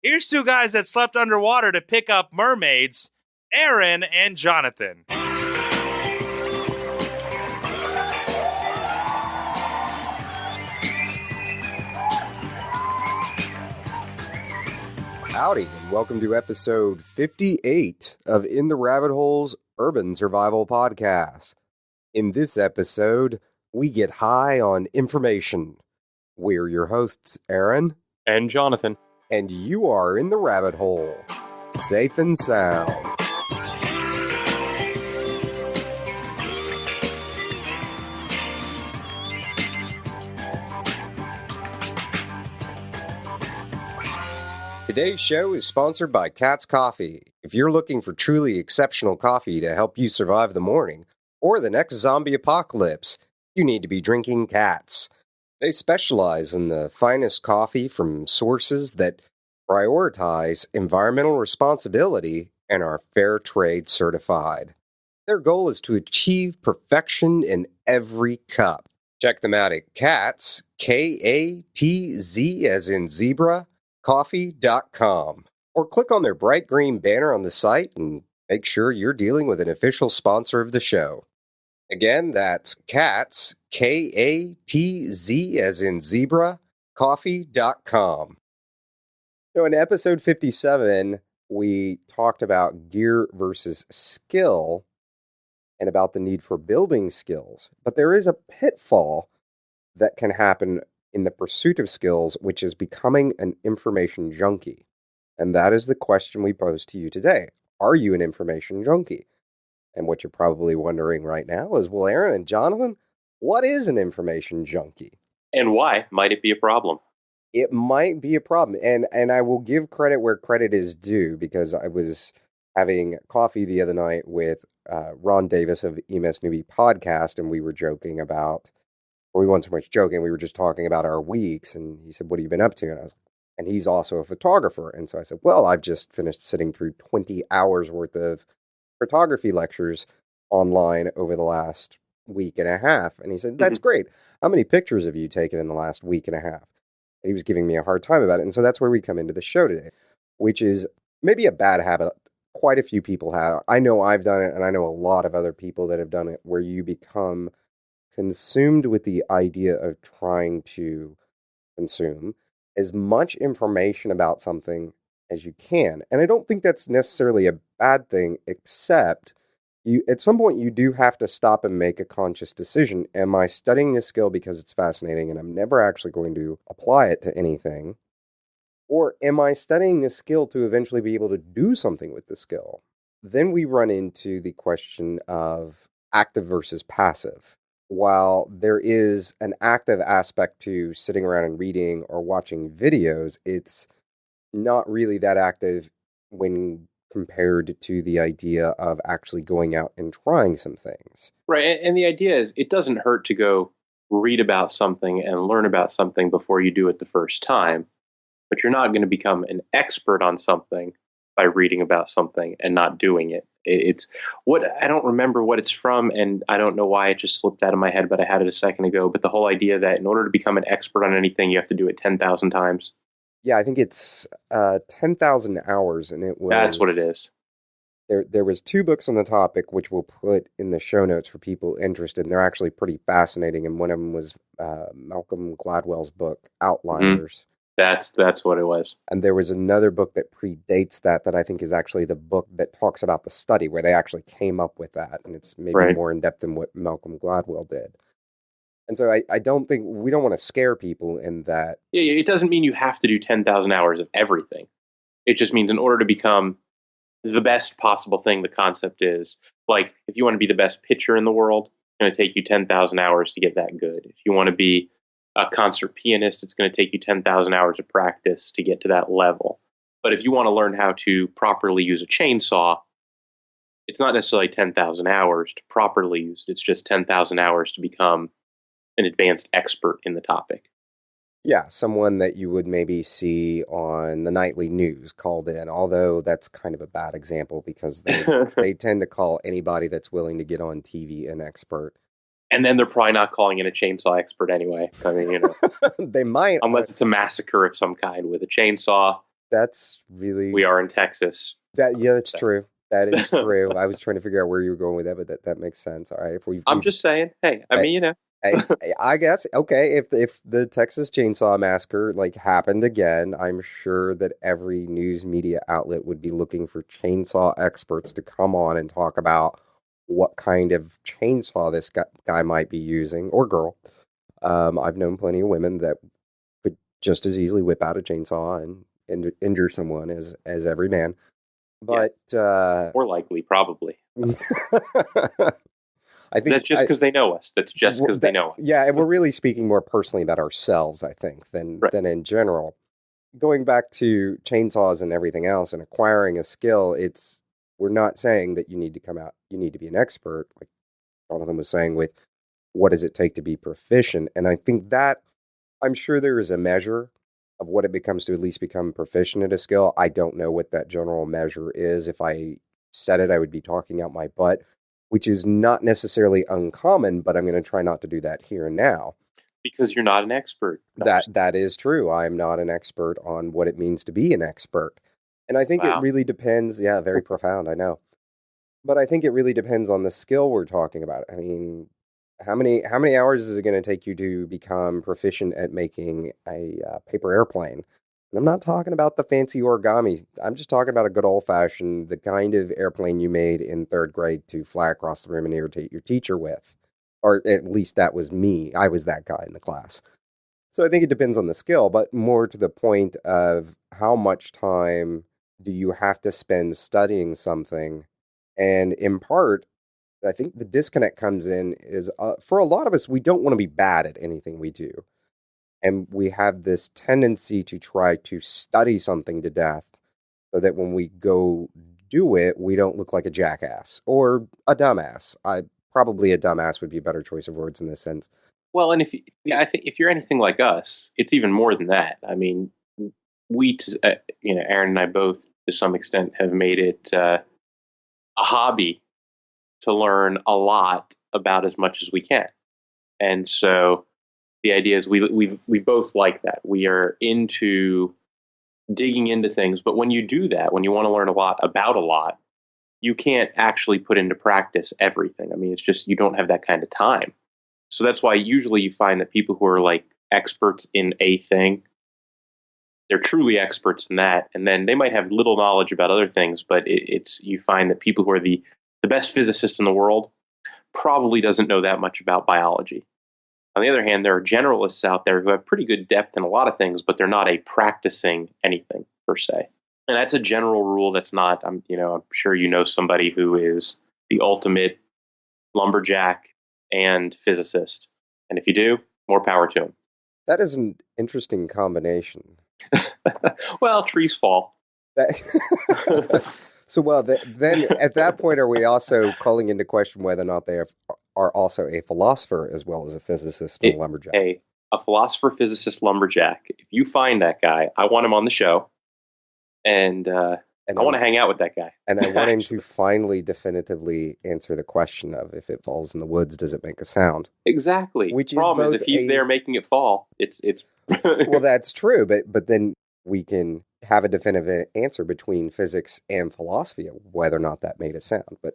Here's two guys that slept underwater to pick up mermaids, Aaron and Jonathan. Howdy, and welcome to episode 58 of In the Rabbit Hole's Urban Survival Podcast. In this episode, we get high on information. We're your hosts, Aaron and Jonathan. And you are in the rabbit hole, safe and sound. Today's show is sponsored by Cat's Coffee. If you're looking for truly exceptional coffee to help you survive the morning or the next zombie apocalypse, you need to be drinking Cat's. They specialize in the finest coffee from sources that prioritize environmental responsibility and are fair trade certified. Their goal is to achieve perfection in every cup. Check them out at Catz, K-A-T-Z as in zebra, coffee.com. Or click on their bright green banner on the site and make sure you're dealing with an official sponsor of the show. Again, that's Catz, K-A-T-Z as in zebra, coffee.com. So in episode 57, we talked about gear versus skill and about the need for building skills. But there is a pitfall that can happen in the pursuit of skills, which is becoming an information junkie. And that is the question we pose to you today. Are you an information junkie? And what you're probably wondering right now is, well, Aaron and Jonathan, what is an information junkie? And why might it be a problem? It might be a problem. And I will give credit where credit is due, because I was having coffee the other night with Ron Davis of EMS Newbie Podcast, and we were joking about, or we weren't so much joking, we were just talking about our weeks. And he said, what have you been up to? And he's also a photographer. And so I said, well, I've just finished sitting through 20 hours worth of photography lectures online over the last week and a half. And he said, that's great. How many pictures have you taken in the last week and a half? And he was giving me a hard time about it. And so that's where we come into the show today, which is maybe a bad habit. Quite a few people have. I know I've done it, and I know a lot of other people that have done it, where you become consumed with the idea of trying to consume as much information about something as you can. And I don't think that's necessarily a bad thing, except you at some point you do have to stop and make a conscious decision. Am I studying this skill because it's fascinating and I'm never actually going to apply it to anything? Or am I studying this skill to eventually be able to do something with the skill? Then we run into the question of active versus passive. While there is an active aspect to sitting around and reading or watching videos, it's not really that active when compared to the idea of actually going out and trying some things. Right, and the idea is it doesn't hurt to go read about something and learn about something before you do it the first time, but you're not going to become an expert on something by reading about something and not doing it. It's what I don't remember what it's from, and I don't know why it just slipped out of my head, but I had it a second ago. But the whole idea that in order to become an expert on anything, you have to do it 10,000 times. Yeah, I think it's 10,000 hours, and it was... That's what it is. There was 2 books on the topic, which we'll put in the show notes for people interested, and they're actually pretty fascinating, and one of them was Malcolm Gladwell's book, Outliers. That's what it was. And there was another book that predates that I think is actually the book that talks about the study, where they actually came up with that, and it's maybe more in-depth than what Malcolm Gladwell did. And so I don't think, we don't want to scare people in that. Yeah, it doesn't mean you have to do 10,000 hours of everything. It just means in order to become the best possible thing, the concept is, like, if you want to be the best pitcher in the world, it's going to take you 10,000 hours to get that good. If you want to be a concert pianist, it's going to take you 10,000 hours of practice to get to that level. But if you want to learn how to properly use a chainsaw, it's not necessarily 10,000 hours to properly use it. It's just 10,000 hours to become an advanced expert in the topic. Yeah, someone that you would maybe see on the nightly news called in, although that's kind of a bad example because they tend to call anybody that's willing to get on TV an expert. And then they're probably not calling in a chainsaw expert anyway. I mean, They might. Unless it's a massacre of some kind with a chainsaw. That's really We are in Texas. yeah, that's true. That is true. I was trying to figure out where you were going with that, but that makes sense. All right, if I'm just saying. Hey, I I, mean, I guess okay. If the Texas Chainsaw Massacre happened again, I'm sure that every news media outlet would be looking for chainsaw experts to come on and talk about what kind of chainsaw this guy might be using or girl. I've known plenty of women that could just as easily whip out a chainsaw and injure someone as every man. But more likely, probably. I think that's just because they know us. That's just because they know us. Yeah, and we're really speaking more personally about ourselves, I think, than in general. Going back to chainsaws and everything else and acquiring a skill, we're not saying that you need to be an expert, like Jonathan was saying with what does it take to be proficient. And I think that I'm sure there is a measure of what it becomes to at least become proficient at a skill. I don't know what that general measure is. If I said it, I would be talking out my butt, which is not necessarily uncommon, but I'm going to try not to do that here and now. Because you're not an expert. That is true. I'm not an expert on what it means to be an expert. And I think it really depends. Yeah, very profound, I know. But I think it really depends on the skill we're talking about. I mean, how many hours is it going to take you to become proficient at making a paper airplane? And I'm not talking about the fancy origami. I'm just talking about a good old-fashioned, the kind of airplane you made in 3rd grade to fly across the room and irritate your teacher with. Or at least that was me. I was that guy in the class. So I think it depends on the skill, but more to the point of how much time do you have to spend studying something? And in part, I think the disconnect comes in is for a lot of us, we don't want to be bad at anything we do. And we have this tendency to try to study something to death so that when we go do it, we don't look like a jackass or a dumbass. Probably a dumbass would be a better choice of words in this sense. Well, and I think if you're anything like us, it's even more than that. I mean, Aaron and I both, to some extent, have made it a hobby to learn a lot about as much as we can. And so the idea is we both like that. We are into digging into things, but when you do that, when you want to learn a lot about a lot, you can't actually put into practice everything. I mean, it's just you don't have that kind of time. So that's why usually you find that people who are like experts in a thing, they're truly experts in that, and then they might have little knowledge about other things, but you find that people who are the best physicist in the world probably doesn't know that much about biology. On the other hand, there are generalists out there who have pretty good depth in a lot of things, but they're not practicing anything per se. And that's a general rule. That's not. I'm sure you know somebody who is the ultimate lumberjack and physicist, and if you do, more power to him. That is an interesting combination. Well, trees fall. So, then at that point, are we also calling into question whether or not they are also a philosopher as well as a physicist and a lumberjack? Hey, a philosopher, physicist, lumberjack. If you find that guy, I want him on the show, and I want to hang out with that guy. And I want him to finally definitively answer the question of if it falls in the woods, does it make a sound? Exactly. Which the problem is if he's there making it fall, it's Well, that's true, but then we can have a definitive answer between physics and philosophy of whether or not that made a sound. But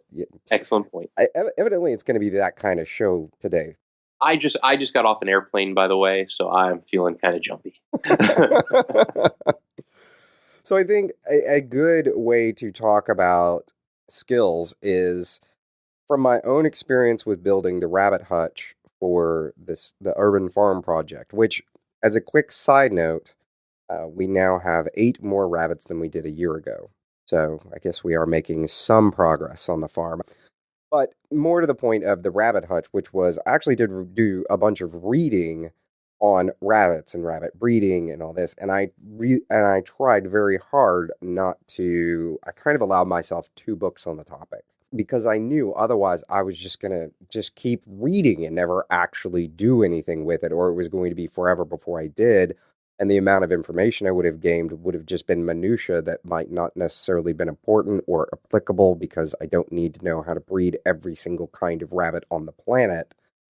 excellent point. Evidently, it's going to be that kind of show today. I just got off an airplane, by the way, so I'm feeling kind of jumpy. So I think a good way to talk about skills is from my own experience with building the rabbit hutch for the urban farm project, which, as a quick side note, we now have 8 more rabbits than we did a year ago. So I guess we are making some progress on the farm. But more to the point of the rabbit hutch, which was I actually did do a bunch of reading on rabbits and rabbit breeding and all this, and I tried very hard not to. I kind of allowed myself 2 books on the topic because I knew otherwise I was just gonna keep reading and never actually do anything with it, or it was going to be forever before I did. And the amount of information I would have gained would have just been minutia that might not necessarily been important or applicable because I don't need to know how to breed every single kind of rabbit on the planet.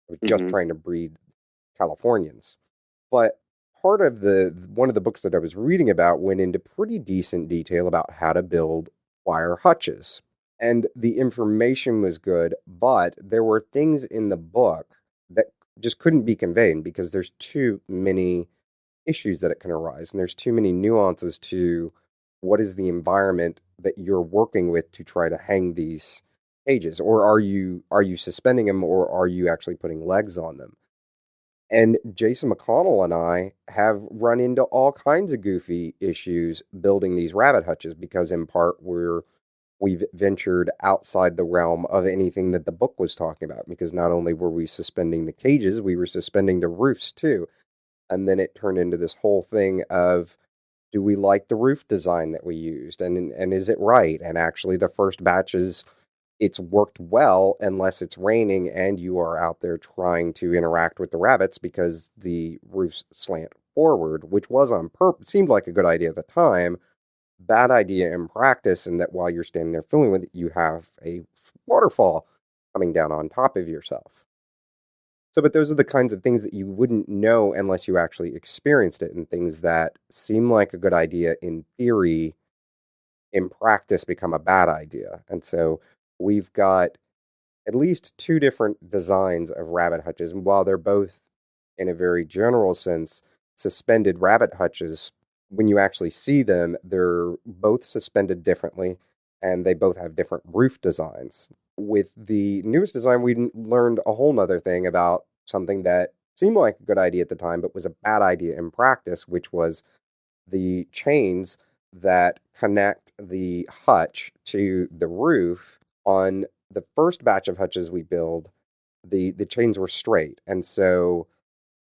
I was just trying to breed Californians. But part of one of the books that I was reading about went into pretty decent detail about how to build wire hutches. And the information was good, but there were things in the book that just couldn't be conveyed because there's too many issues that it can arise, and there's too many nuances to what is the environment that you're working with to try to hang these cages, or are you suspending them, or are you actually putting legs on them? And Jason McConnell and I have run into all kinds of goofy issues building these rabbit hutches because in part we've ventured outside the realm of anything that the book was talking about, because not only were we suspending the cages, we were suspending the roofs too. And then it turned into this whole thing of, do we like the roof design that we used? And is it right? And actually the first batches, it's worked well unless it's raining and you are out there trying to interact with the rabbits because the roofs slant forward, which was on purpose. Seemed like a good idea at the time. Bad idea in practice, and that while you're standing there filming with it, you have a waterfall coming down on top of yourself. So, but those are the kinds of things that you wouldn't know unless you actually experienced it, and things that seem like a good idea in theory, in practice become a bad idea. And so we've got at least two different designs of rabbit hutches, and while they're both, in a very general sense, suspended rabbit hutches, when you actually see them, they're both suspended differently, and they both have different roof designs. With the newest design, we learned a whole nother thing about something that seemed like a good idea at the time, but was a bad idea in practice, which was the chains that connect the hutch to the roof. On the first batch of hutches we build, the chains were straight, and so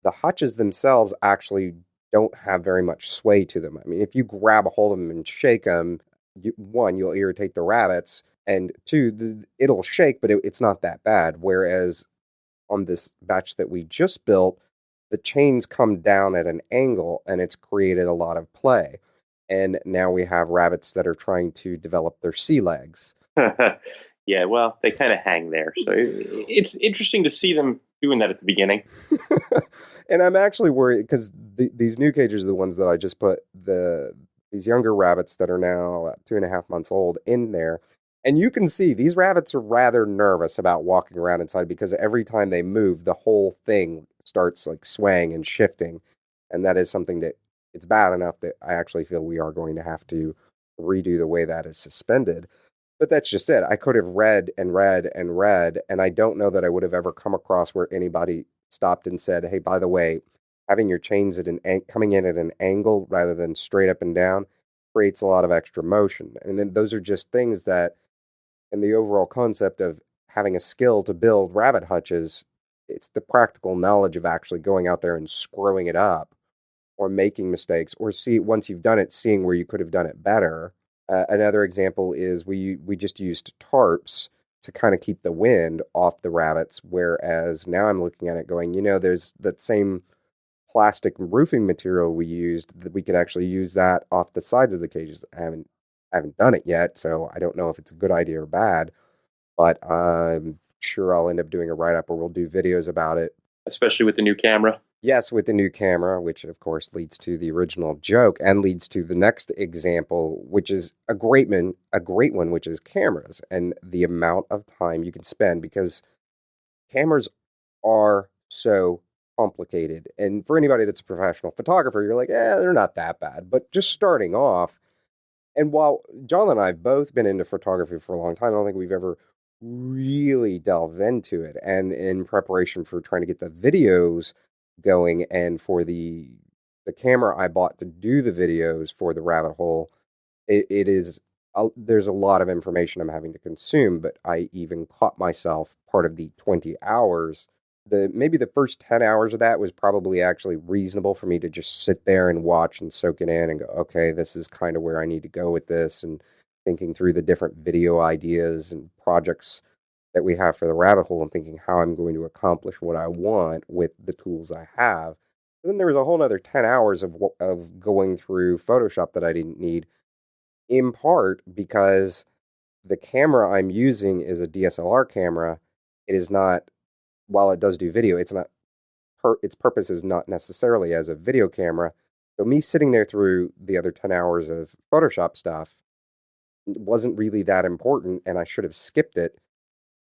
the hutches themselves actually don't have very much sway to them. I mean, if you grab a hold of them and shake them, one, you'll irritate the rabbits, and two, it'll shake, but it's not that bad. Whereas on this batch that we just built, the chains come down at an angle, and it's created a lot of play. And now we have rabbits that are trying to develop their sea legs. Yeah, well, they kind of hang there. So it's interesting to see them doing that at the beginning. And I'm actually worried because these new cages are the ones that I just put these younger rabbits that are now 2.5 months old in there. And you can see these rabbits are rather nervous about walking around inside because every time they move, the whole thing starts like swaying and shifting. And that is something that it's bad enough that I actually feel we are going to have to redo the way that is suspended. But that's just it. I could have read and read and read, and I don't know that I would have ever come across where anybody stopped and said, hey, by the way, having your chains at coming in at an angle rather than straight up and down creates a lot of extra motion. And then those are just things that, in the overall concept of having a skill to build rabbit hutches, it's the practical knowledge of actually going out there and screwing it up or making mistakes, or once you've done it, seeing where you could have done it better. Another example is we just used tarps to kind of keep the wind off the rabbits, whereas now I'm looking at it going, there's that same plastic roofing material we used, that we could actually use that off the sides of the cages. I haven't done it yet, so I don't know if it's a good idea or bad, but I'm sure I'll end up doing a write-up where we'll do videos about it. Especially with the new camera. Yes, with the new camera, which of course leads to the original joke and leads to the next example, which is a great one, which is cameras and the amount of time you can spend, because cameras are so complicated. And for anybody that's a professional photographer, you're like, they're not that bad. But just starting off, and while John and I have both been into photography for a long time, I don't think we've ever really delved into it. And in preparation for trying to get the videos going, and for the camera I bought to do the videos for the rabbit hole, it is there's a lot of information I'm having to consume. But I even caught myself, part of the 20 hours, maybe the first 10 hours of that was probably actually reasonable for me to just sit there and watch and soak it in and go, okay, this is kind of where I need to go with this, and thinking through the different video ideas and projects that we have for the rabbit hole, and thinking how I'm going to accomplish what I want with the tools I have. And then there was a whole other 10 hours of going through Photoshop that I didn't need, in part because the camera I'm using is a DSLR camera. It is not, while it does do video, it's not its purpose is not necessarily as a video camera. So me sitting there through the other 10 hours of Photoshop stuff wasn't really that important, and I should have skipped it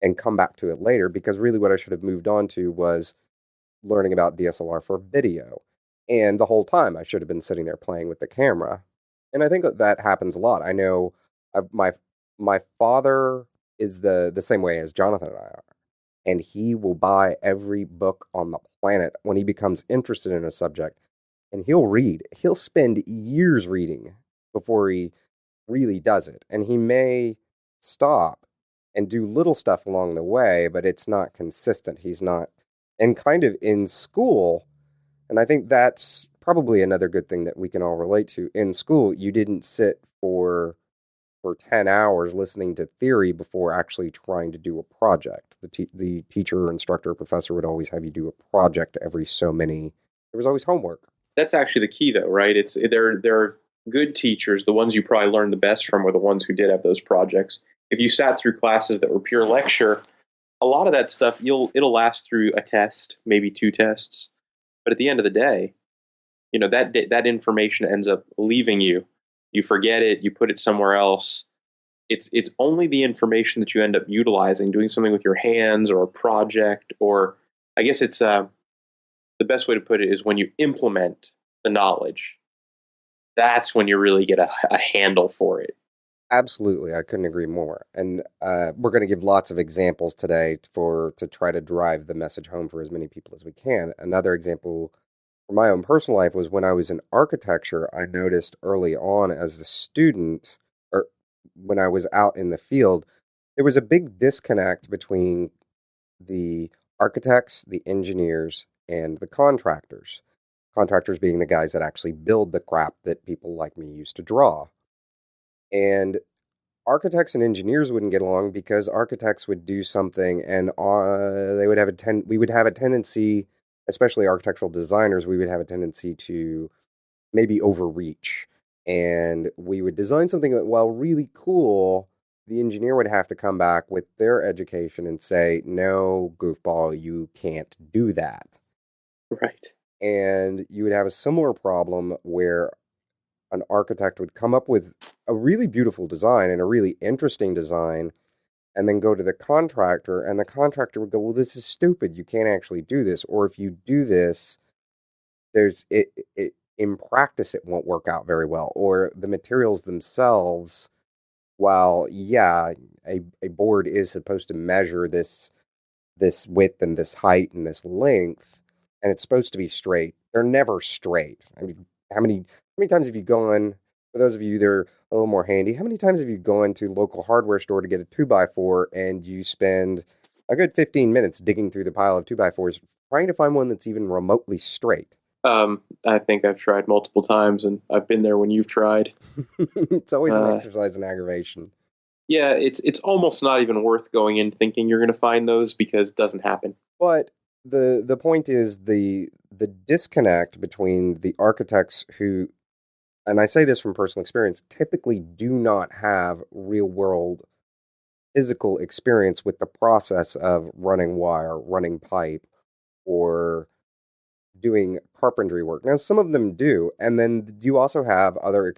and come back to it later, because really what I should have moved on to was learning about DSLR for video. And the whole time I should have been sitting there playing with the camera. And I think that happens a lot. I know my father is the same way as Jonathan and I are. And he will buy every book on the planet when he becomes interested in a subject. And he'll read. He'll spend years reading before he really does it. And he may stop and do little stuff along the way, but it's not consistent. He's not. And kind of in school, and I think that's probably another good thing that we can all relate to. In school, you didn't sit for 10 hours listening to theory before actually trying to do a project. The teacher, instructor, professor would always have you do a project every so many. There was always homework. That's actually the key, though, right? There are good teachers. The ones you probably learned the best from were the ones who did have those projects. If you sat through classes that were pure lecture, a lot of that stuff it'll last through a test, maybe 2 tests. But at the end of the day, that information ends up leaving you. You forget it. You put it somewhere else. It's only the information that you end up utilizing, doing something with your hands or a project, or I guess it's the best way to put it is when you implement the knowledge. That's when you really get a handle for it. Absolutely, I couldn't agree more. And we're going to give lots of examples today to try to drive the message home for as many people as we can. Another example from my own personal life was when I was in architecture. I noticed early on as a student, or when I was out in the field, there was a big disconnect between the architects, the engineers, and the contractors. Contractors being the guys that actually build the crap that people like me used to draw. And architects and engineers wouldn't get along because architects would do something and we would have a tendency, especially architectural designers, we would have a tendency to maybe overreach. And we would design something that, while really cool, the engineer would have to come back with their education and say, no, goofball, you can't do that. Right. And you would have a similar problem where an architect would come up with a really beautiful design and a really interesting design, and then go to the contractor, and the contractor would go, well, this is stupid. You can't actually do this. Or if you do this, in practice, it won't work out very well. Or the materials themselves, while, yeah, a board is supposed to measure this width and this height and this length, and it's supposed to be straight, they're never straight. I mean, how many times have you gone, for those of you that are a little more handy, how many times have you gone to local hardware store to get a 2x4 and you spend a good 15 minutes digging through the pile of 2x4s trying to find one that's even remotely straight? I think I've tried multiple times, and I've been there when you've tried. It's always an exercise in aggravation. Yeah, it's almost not even worth going in thinking you're going to find those, because it doesn't happen. But the point is the disconnect between the architects who, and I say this from personal experience, typically do not have real-world physical experience with the process of running wire, running pipe, or doing carpentry work. Now, some of them do, and then you also have other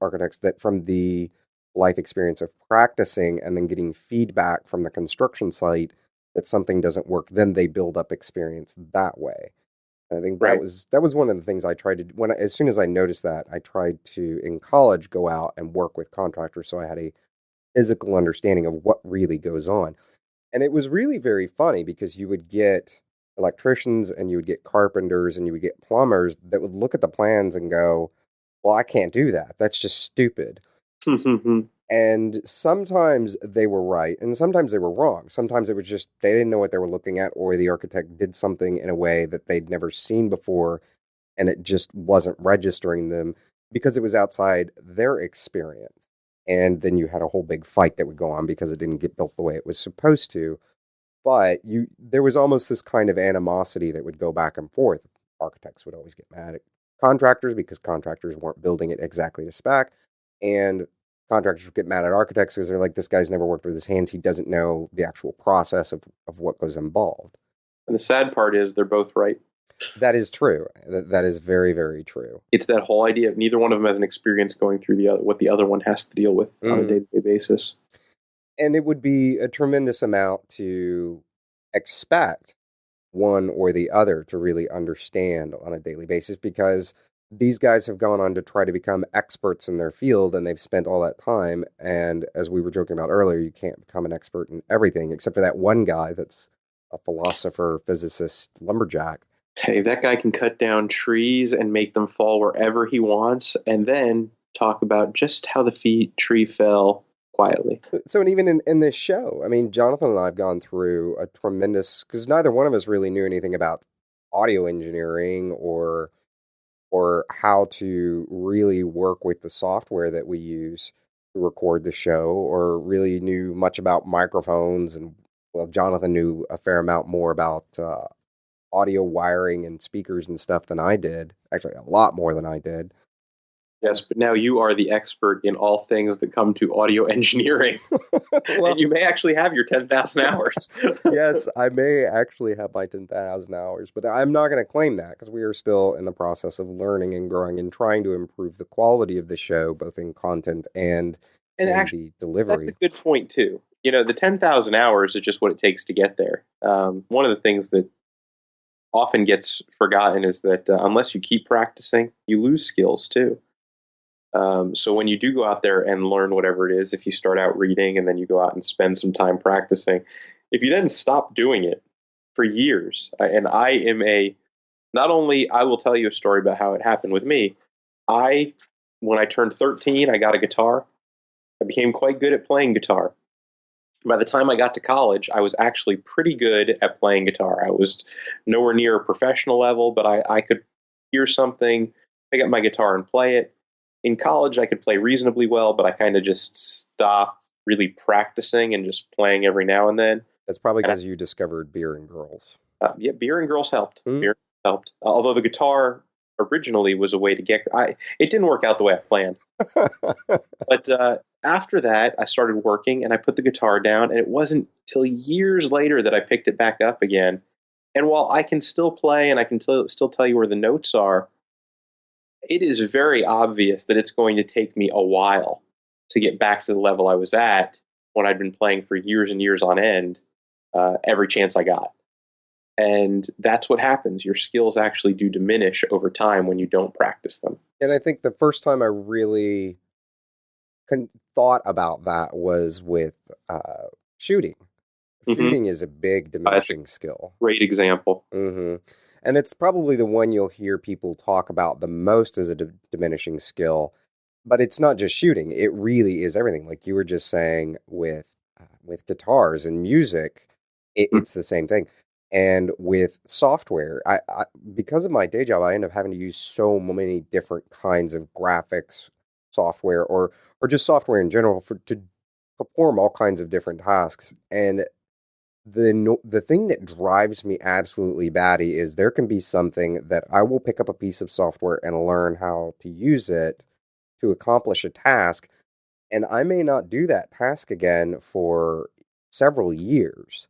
architects that, from the life experience of practicing and then getting feedback from the construction site that something doesn't work, then they build up experience that way. I think that was one of the things I tried to, as soon as I noticed that, I tried to, in college, go out and work with contractors, so I had a physical understanding of what really goes on. And it was really very funny, because you would get electricians and you would get carpenters and you would get plumbers that would look at the plans and go, well, I can't do that. That's just stupid. And sometimes they were right, and sometimes they were wrong. Sometimes it was just they didn't know what they were looking at, or the architect did something in a way that they'd never seen before, and it just wasn't registering them because it was outside their experience. And then you had a whole big fight that would go on because it didn't get built the way it was supposed to. But there was almost this kind of animosity that would go back and forth. Architects would always get mad at contractors because contractors weren't building it exactly to spec, and contractors would get mad at architects because they're like, this guy's never worked with his hands. He doesn't know the actual process of what goes involved. And the sad part is they're both right. That is true. That is very, very true. It's that whole idea of neither one of them has an experience going through what the other one has to deal with on a day-to-day basis. And it would be a tremendous amount to expect one or the other to really understand on a daily basis, because these guys have gone on to try to become experts in their field, and they've spent all that time. And as we were joking about earlier, you can't become an expert in everything except for that one guy that's a philosopher, physicist, lumberjack. Hey, that guy can cut down trees and make them fall wherever he wants, and then talk about just how the tree fell quietly. So, and even in this show, I mean, Jonathan and I have gone through a tremendous, because neither one of us really knew anything about audio engineering or how to really work with the software that we use to record the show, or really knew much about microphones. And well, Jonathan knew a fair amount more about audio wiring and speakers and stuff than I did. Actually, a lot more than I did. Yes, but now you are the expert in all things that come to audio engineering. Well, and you may actually have your 10,000 hours. Yes, I may actually have my 10,000 hours, but I'm not going to claim that, because we are still in the process of learning and growing and trying to improve the quality of the show, both in content and actually, the delivery. That's a good point, too. You know, the 10,000 hours is just what it takes to get there. One of the things that often gets forgotten is that unless you keep practicing, you lose skills, too. So when you do go out there and learn whatever it is, if you start out reading and then you go out and spend some time practicing, if you then stop doing it for years, and not only, I will tell you a story about how it happened with me. When I turned 13, I got a guitar. I became quite good at playing guitar. By the time I got to college, I was actually pretty good at playing guitar. I was nowhere near a professional level, but I could hear something, pick up my guitar and play it. In college, I could play reasonably well, but I kind of just stopped really practicing and just playing every now and then. That's probably because you discovered beer and girls. Yeah, beer and girls helped. Beer helped. Although the guitar originally was a way to get... it didn't work out the way I planned. But after that, I started working, and I put the guitar down, and it wasn't till years later that I picked it back up again. And while I can still play, and I can still tell you where the notes are, it is very obvious that it's going to take me a while to get back to the level I was at when I'd been playing for years and years on end, every chance I got. And that's what happens. Your skills actually do diminish over time when you don't practice them. And I think the first time I really thought about that was with shooting. Shooting is a big diminishing skill. Great example. And it's probably the one you'll hear people talk about the most as a diminishing skill. But it's not just shooting. It really is everything. Like you were just saying with guitars and music, it's the same thing. And with software, I because of my day job, I end up having to use so many different kinds of graphics software or just software in general to perform all kinds of different tasks. And the thing that drives me absolutely batty is there can be something that I will pick up a piece of software and learn how to use it to accomplish a task, and I may not do that task again for several years.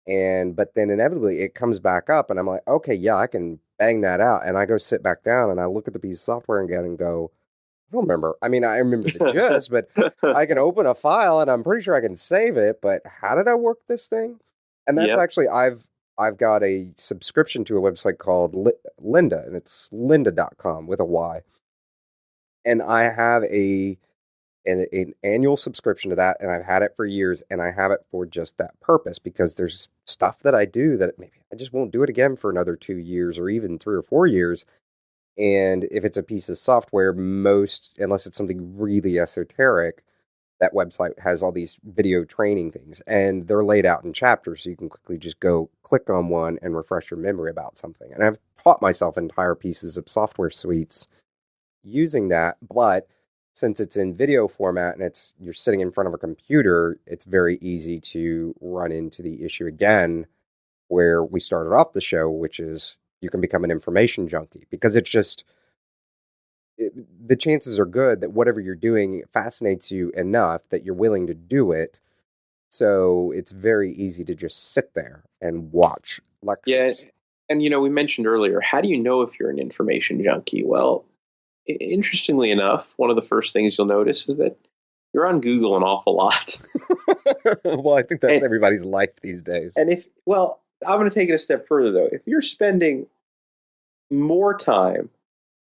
But then inevitably it comes back up, and I'm like, okay, yeah, I can bang that out. And I go sit back down and I look at the piece of software again and go, I don't remember. I mean, I remember the gist, but I can open a file and I'm pretty sure I can save it. But how did I work this thing? And that's actually, I've got a subscription to a website called Lynda, and it's lynda.com with a Y. And I have an annual subscription to that, and I've had it for years, and I have it for just that purpose, because there's stuff that I do that maybe I just won't do it again for another 2 years or even 3 or 4 years. And if it's a piece of software, unless it's something really esoteric, that website has all these video training things, and they're laid out in chapters, so you can quickly just go click on one and refresh your memory about something. And I've taught myself entire pieces of software suites using that, but since it's in video format and you're sitting in front of a computer, it's very easy to run into the issue again where we started off the show, which is you can become an information junkie, because it's just... the chances are good that whatever you're doing fascinates you enough that you're willing to do it. So it's very easy to just sit there and watch lectures. Yeah, And, we mentioned earlier, how do you know if you're an information junkie? Well, interestingly enough, one of the first things you'll notice is that you're on Google an awful lot. Well, I think that's And, everybody's life these days. and I'm going to take it a step further, though. If you're spending more time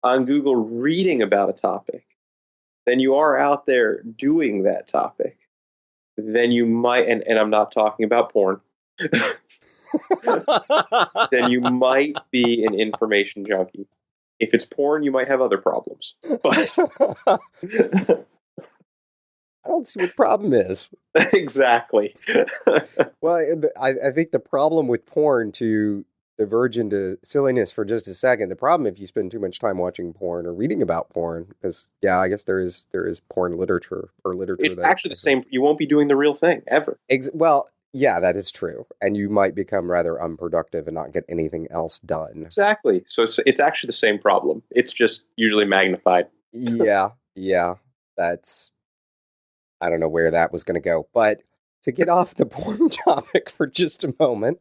on Google reading about a topic than you are out there doing that topic, then you might, and I'm not talking about porn, then you might be an information junkie. If it's porn, you might have other problems. But I don't see what the problem is. exactly. Well, I think the problem with porn, to diverge into silliness for just a second, the problem if you spend too much time watching porn or reading about porn, because I guess there is porn literature or literature. It's actually the same. You won't be doing the real thing ever. Well, yeah, that is true, and you might become rather unproductive and not get anything else done. Exactly. So it's actually the same problem. It's just usually magnified. Yeah, that's. I don't know where that was going to go, but to get off the porn topic for just a moment,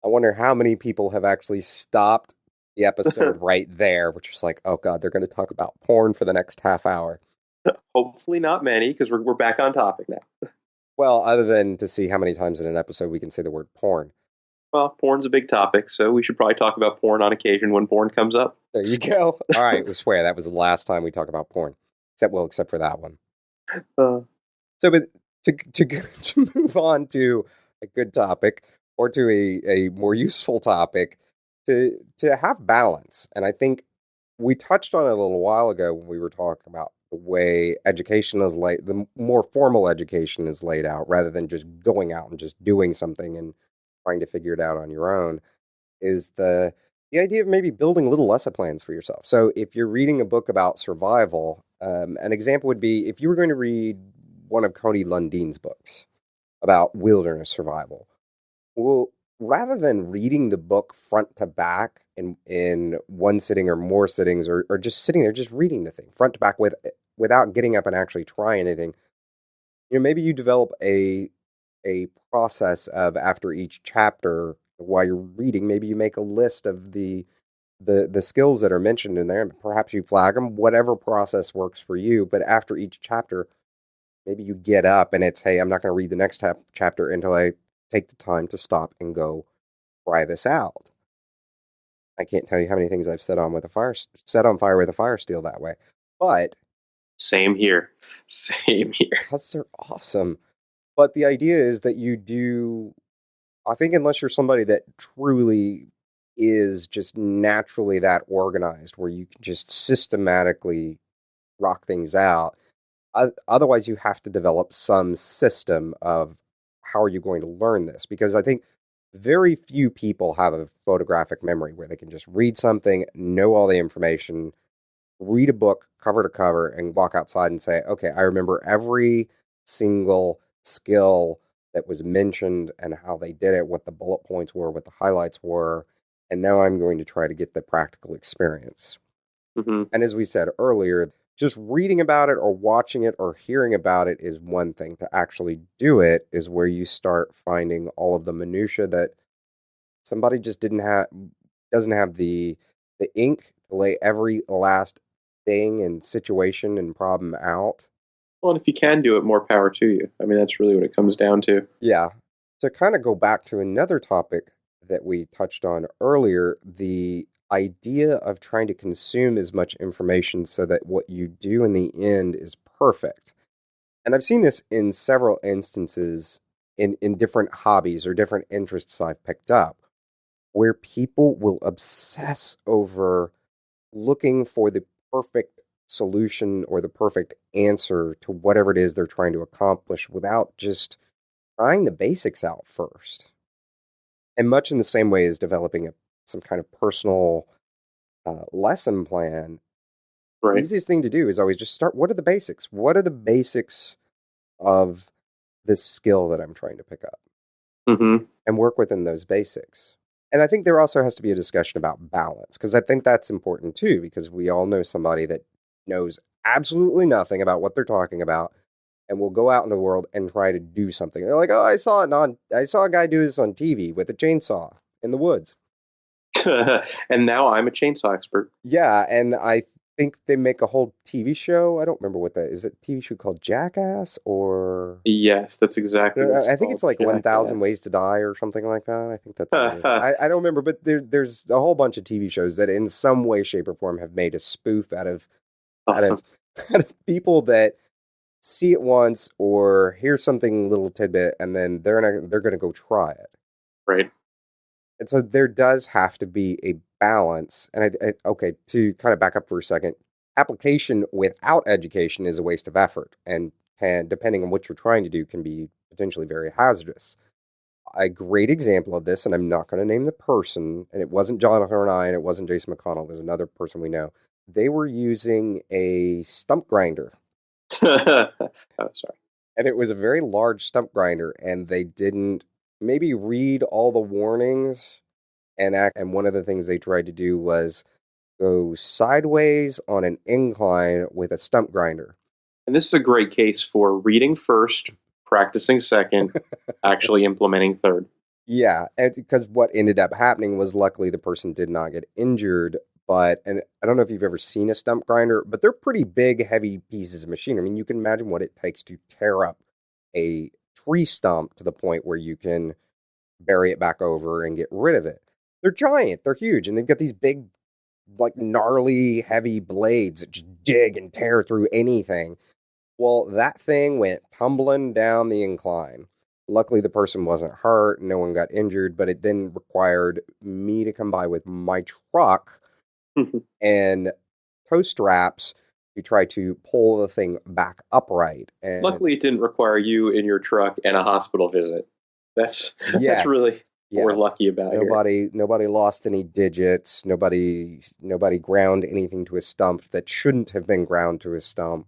I wonder how many people have actually stopped the episode right there, which is like, oh God, they're going to talk about porn for the next half hour. Hopefully not many, because we're back on topic now. Well, other than to see how many times in an episode we can say the word porn. Well, porn's a big topic, so we should probably talk about porn on occasion when porn comes up. There you go. All right, we swear that was the last time we talk about porn, except for that one. So, but to move on to a good topic, or to a more useful topic, to have balance. And I think we touched on it a little while ago when we were talking about the way education is the more formal education is laid out, rather than just going out and just doing something and trying to figure it out on your own, is the idea of maybe building little lesson plans for yourself. So if you're reading a book about survival, an example would be if you were going to read one of Coney Lundine's books about wilderness survival. Well, rather than reading the book front to back in one sitting or more sittings, or just sitting there, just reading the thing front to back without getting up and actually trying anything, maybe you develop a process of, after each chapter, while you're reading, maybe you make a list of the skills that are mentioned in there, and perhaps you flag them, whatever process works for you. But after each chapter, maybe you get up and it's, hey, I'm not going to read the next chapter until I take the time to stop and go try this out. I can't tell you how many things I've set on fire with a fire steel that way. But Same here. because they're awesome. But the idea is that you do, I think, unless you're somebody that truly is just naturally that organized, where you can just systematically rock things out, otherwise you have to develop some system of how are you going to learn this, because I think very few people have a photographic memory where they can just read something, know all the information, read a book cover to cover, and walk outside and say, okay, I remember every single skill that was mentioned and how they did it, what the bullet points were, what the highlights were, and now I'm going to try to get the practical experience. Mm-hmm. And as we said earlier, just reading about it or watching it or hearing about it is one thing. To actually do it is where you start finding all of the minutia that somebody just doesn't have the ink to lay every last thing and situation and problem out. Well, and if you can do it, more power to you. I mean, that's really what it comes down to. Yeah. To kind of go back to another topic that we touched on earlier, the idea of trying to consume as much information so that what you do in the end is perfect. And I've seen this in several instances in different hobbies or different interests I've picked up, where people will obsess over looking for the perfect solution or the perfect answer to whatever it is they're trying to accomplish without just trying the basics out first. And much in the same way as developing some kind of personal lesson plan, Right. the easiest thing to do is always just start. What are the basics? What are the basics of this skill that I'm trying to pick up? Mm-hmm. And work within those basics. And I think there also has to be a discussion about balance, because I think that's important too, because we all know somebody that knows absolutely nothing about what they're talking about and will go out in the world and try to do something. They're like, oh, I saw a guy do this on TV with a chainsaw in the woods. And now I'm a chainsaw expert. Yeah, and I think they make a whole TV show. I don't remember what that is. It a TV show called Jackass or Yes, that's exactly what it's I think called. it's like 1,000 Ways Jackass. to Die or something like that. I think that's the name of it. I don't remember, but there's a whole bunch of TV shows that in some way, shape, or form have made a spoof out of Awesome. out of people that see it once or hear something little tidbit and then they're gonna go try it. Right. And so there does have to be a balance. And okay, to kind of back up for a second, application without education is a waste of effort, and depending on what you're trying to do, can be potentially very hazardous. A great example of this, and I'm not going to name the person, and it wasn't Jonathan and I, and it wasn't Jason McConnell, it was another person we know. They were using a stump grinder. Oh, sorry. And it was a very large stump grinder, and they didn't maybe read all the warnings and one of the things they tried to do was go sideways on an incline with a stump grinder. And this is a great case for reading first, practicing second, actually implementing third. Yeah, and because what ended up happening was luckily the person did not get injured, and I don't know if you've ever seen a stump grinder, but they're pretty big, heavy pieces of machinery. I mean, you can imagine what it takes to tear up a tree stump to the point where you can bury it back over and get rid of it. They're giant, they're huge, and they've got these big, like gnarly, heavy blades that just dig and tear through anything. Well, that thing went tumbling down the incline. Luckily, the person wasn't hurt, no one got injured, but it then required me to come by with my truck and tow straps to try to pull the thing back upright. And luckily, it didn't require you in your truck and a hospital visit. That's really what we're lucky about. Nobody lost any digits. Nobody ground anything to a stump that shouldn't have been ground to a stump.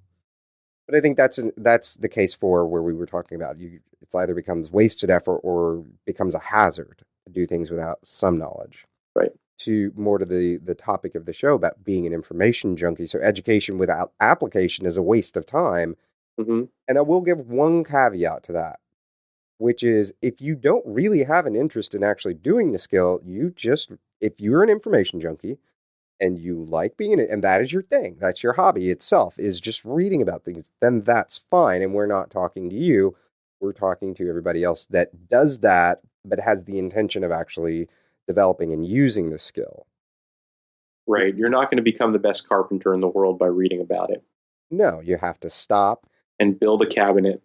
But I think that's the case for where we were talking about. It's either becomes wasted effort or becomes a hazard to do things without some knowledge. Right. To the topic of the show about being an information junkie. So education without application is a waste of time. Mm-hmm. And I will give one caveat to that, which is if you don't really have an interest in actually doing the skill, if you're an information junkie and you like being in it, and that is your thing, that's your hobby itself, is just reading about things, then that's fine. And we're not talking to you, we're talking to everybody else that does that, but has the intention of actually developing and using the skill. Right. You're not going to become the best carpenter in the world by reading about it. No, you have to stop and build a cabinet.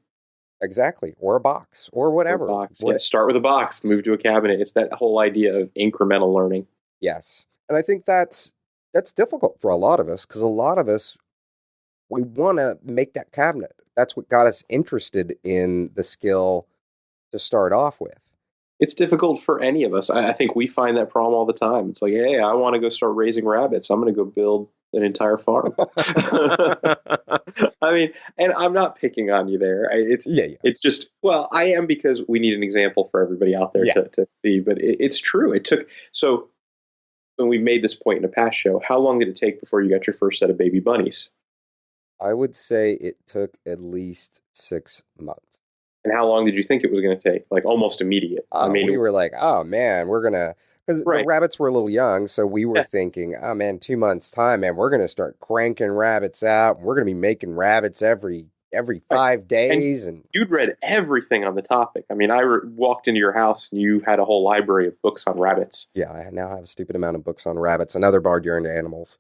Exactly. Or a box or whatever. Yeah, start with a box, move to a cabinet. It's that whole idea of incremental learning. Yes. And I think that's difficult for a lot of us because a lot of us, we want to make that cabinet. That's what got us interested in the skill to start off with. It's difficult for any of us. I think we find that problem all the time. It's like, hey, I want to go start raising rabbits. I'm going to go build an entire farm. I mean, and I'm not picking on you there. It's just, well, I am because we need an example for everybody out there to see. But it's true. So when we made this point in a past show, how long did it take before you got your first set of baby bunnies? I would say it took at least 6 months. And how long did you think it was going to take? Like almost immediate. I mean, we were like, oh man, we're going to, because the rabbits were a little young. So we were thinking, oh man, 2 months time, man, we're going to start cranking rabbits out. We're going to be making rabbits every 5 days. And you'd read everything on the topic. I mean, I walked into your house and you had a whole library of books on rabbits. Yeah, I now have a stupid amount of books on rabbits and other barnyard animals.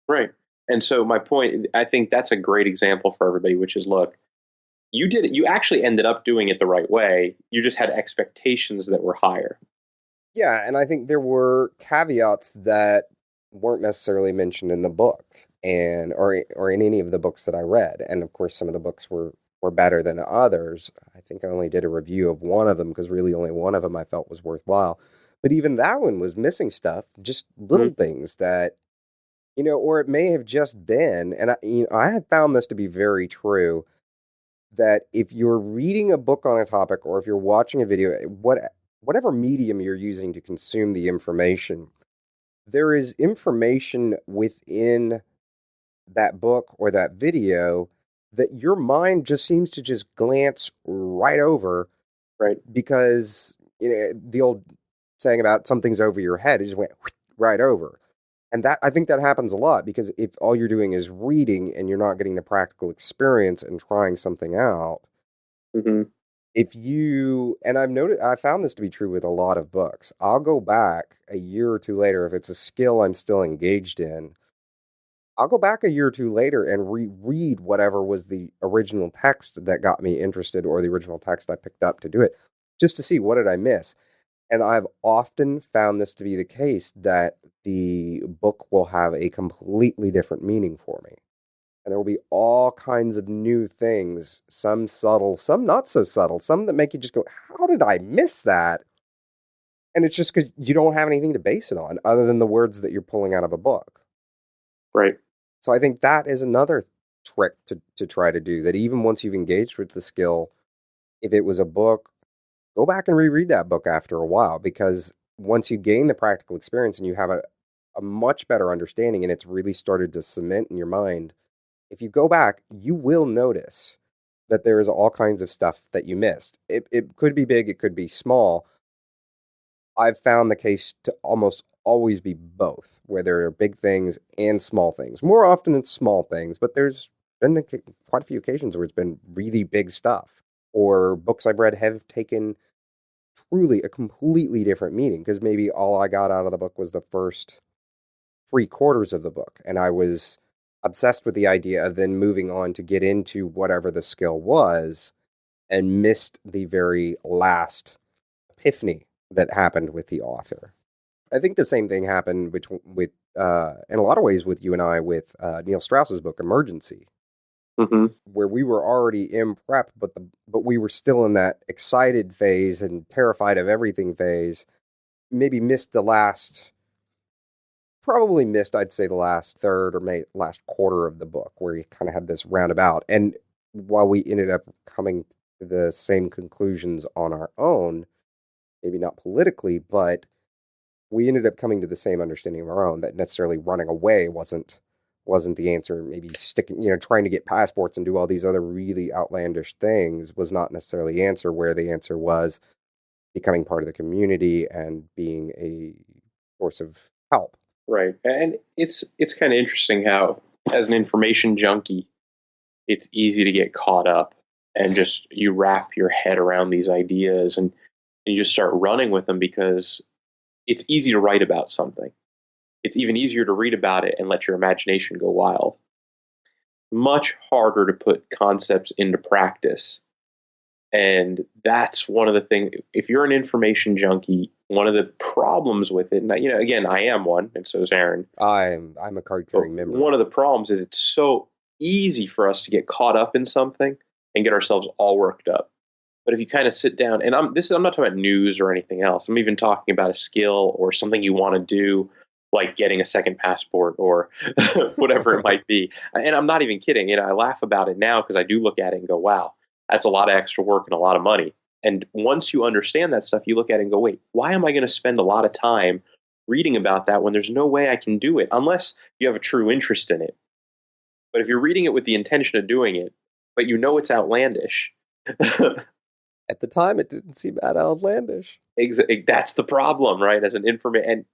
Right. And so my point, I think that's a great example for everybody, which is, look, you did it. You actually ended up doing it the right way. You just had expectations that were higher. Yeah, and I think there were caveats that weren't necessarily mentioned in the book or in any of the books that I read. And of course, some of the books were better than others. I think I only did a review of one of them because really only one of them I felt was worthwhile. But even that one was missing stuff, just little things that, or it may have just been, and I have found this to be very true, that if you're reading a book on a topic or if you're watching a video, whatever medium you're using to consume the information, there is information within that book or that video that your mind just seems to just glance right over. Right. Because, the old saying about something's over your head, it just went right over. And that I think that happens a lot because if all you're doing is reading and you're not getting the practical experience and trying something out, Mm-hmm. if you and I found this to be true with a lot of books. I'll go back a year or two later if it's a skill I'm still engaged in. I'll go back a year or two later and reread whatever was the original text that got me interested or the original text I picked up to do it, just to see what did I miss. And I've often found this to be the case that the book will have a completely different meaning for me. And there will be all kinds of new things, some subtle, some not so subtle, some that make you just go, how did I miss that? And it's just because you don't have anything to base it on other than the words that you're pulling out of a book. Right. So I think that is another trick to try to do, that even once you've engaged with the skill, if it was a book, go back and reread that book after a while, because once you gain the practical experience and you have a much better understanding and it's really started to cement in your mind, if you go back, you will notice that there is all kinds of stuff that you missed. It could be big, it could be small. I've found the case to almost always be both, where there are big things and small things. More often it's small things, but there's been quite a few occasions where it's been really big stuff. Or books I've read have taken truly a completely different meaning, because maybe all I got out of the book was the first 3/4 of the book, and I was obsessed with the idea of then moving on to get into whatever the skill was and missed the very last epiphany that happened with the author. I think the same thing happened with in a lot of ways with you and I with Neil Strauss's book Emergency, Mm-hmm. where we were already in prep, but we were still in that excited phase and terrified of everything phase. Maybe missed the last, probably missed, I'd say, the last third or maybe last quarter of the book, where you kind of had this roundabout. And while we ended up coming to the same conclusions on our own, maybe not politically, but we ended up coming to the same understanding of our own, that necessarily running away wasn't the answer. Maybe sticking, trying to get passports and do all these other really outlandish things was not necessarily the answer, where the answer was becoming part of the community and being a source of help. Right. And it's kind of interesting how, as an information junkie, it's easy to get caught up and just you wrap your head around these ideas and you just start running with them because it's easy to write about something. It's even easier to read about it and let your imagination go wild. Much harder to put concepts into practice. And that's one of the things, if you're an information junkie, one of the problems with it, and again, I am one, and so is Aaron. I'm a card carrying member. One of the problems is it's so easy for us to get caught up in something and get ourselves all worked up. But if you kind of sit down, and I'm not talking about news or anything else. I'm even talking about a skill or something you want to do, like getting a second passport or whatever it might be. And I'm not even kidding. I laugh about it now because I do look at it and go, wow, that's a lot of extra work and a lot of money. And once you understand that stuff, you look at it and go, wait, why am I going to spend a lot of time reading about that when there's no way I can do it unless you have a true interest in it? But if you're reading it with the intention of doing it, but it's outlandish. At the time, it didn't seem that outlandish. That's the problem, right? As an and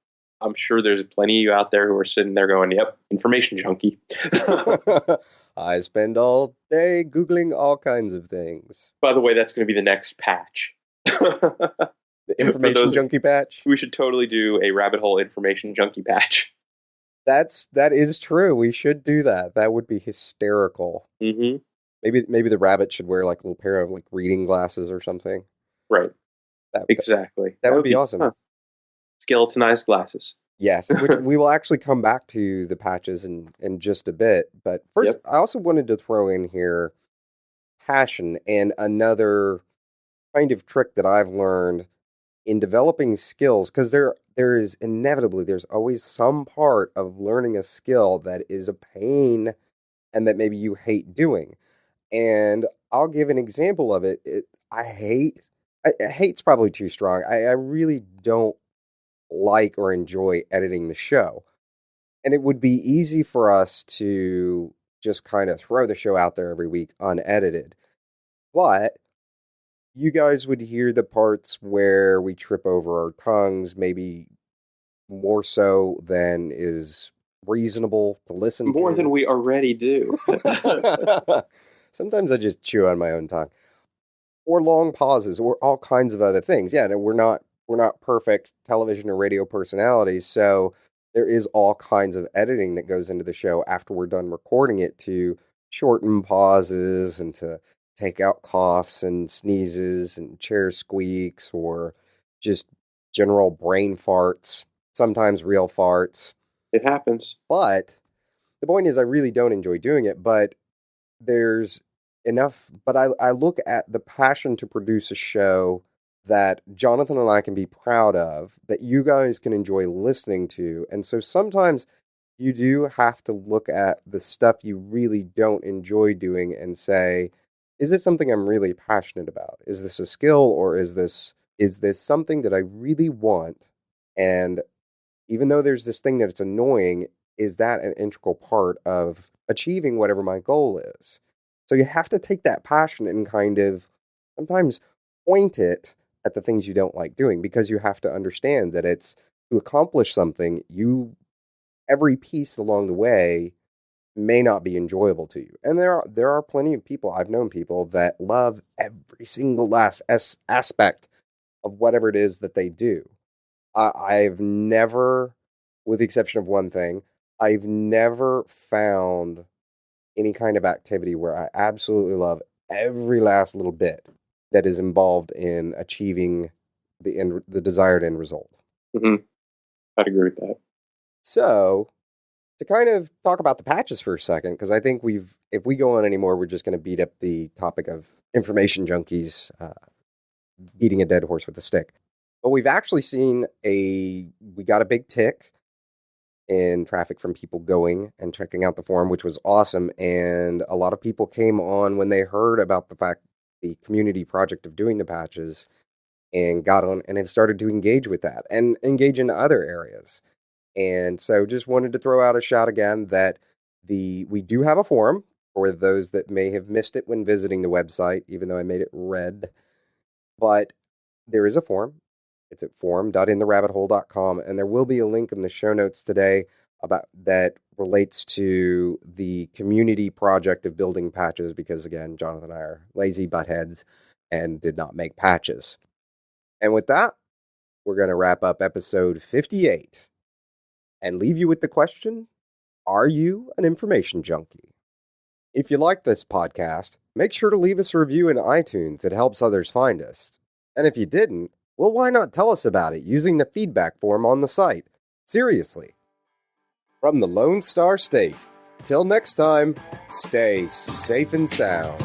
I'm sure there's plenty of you out there who are sitting there going, yep, information junkie. I spend all day Googling all kinds of things. By the way, that's going to be the next patch. The information junkie patch? We should totally do a rabbit hole information junkie patch. That is true. We should do that. That would be hysterical. Mm-hmm. Maybe the rabbit should wear like a little pair of like reading glasses or something. Right. Exactly. That would be awesome. Huh. Skeletonized glasses. Yes, which we will actually come back to the patches in just a bit. But first, I also wanted to throw in here passion and another kind of trick that I've learned in developing skills, because there's always some part of learning a skill that is a pain and that maybe you hate doing. And I'll give an example of it. Hate's probably too strong. I really don't like or enjoy editing the show. And it would be easy for us to just kind of throw the show out there every week unedited. But you guys would hear the parts where we trip over our tongues, maybe more so than is reasonable to listen to. More than we already do. Sometimes I just chew on my own tongue. Or long pauses, or all kinds of other things. Yeah, no, we're not perfect television or radio personalities, so there is all kinds of editing that goes into the show after we're done recording it to shorten pauses and to take out coughs and sneezes and chair squeaks or just general brain farts, sometimes real farts. It happens. But the point is, I really don't enjoy doing it, but there's enough. But I look at the passion to produce a show that Jonathan and I can be proud of, that you guys can enjoy listening to. And so sometimes you do have to look at the stuff you really don't enjoy doing and say, is this something I'm really passionate about? Is this a skill, or is this something that I really want? And even though there's this thing that it's annoying, is that an integral part of achieving whatever my goal is? So you have to take that passion and kind of sometimes point it at the things you don't like doing, because you have to understand that it's to accomplish something, every piece along the way may not be enjoyable to you. And there are plenty of people, I've known people that love every single last aspect of whatever it is that they do. I've never, with the exception of one thing, I've never found any kind of activity where I absolutely love every last little bit that is involved in achieving the desired end result. Mm-hmm. I'd agree with that. So, to kind of talk about the patches for a second, because I think if we go on anymore, we're just going to beat up the topic of information junkies beating a dead horse with a stick. But we've actually seen we got a big tick in traffic from people going and checking out the forum, which was awesome. And a lot of people came on when they heard about the community project of doing the patches, and got on and have started to engage with that and engage in other areas. And so just wanted to throw out a shout again that we do have a forum for those that may have missed it when visiting the website, even though I made it red. But there is a forum. It's at forum.intherabbithole.com, and there will be a link in the show notes today about that relates to the community project of building patches, because again, Jonathan and I are lazy buttheads and did not make patches. And with that, we're going to wrap up episode 58 and leave you with the question, are you an information junkie? If you like this podcast, make sure to leave us a review in iTunes. It helps others find us. And if you didn't, well, why not tell us about it using the feedback form on the site? Seriously. From the Lone Star State, till next time, stay safe and sound.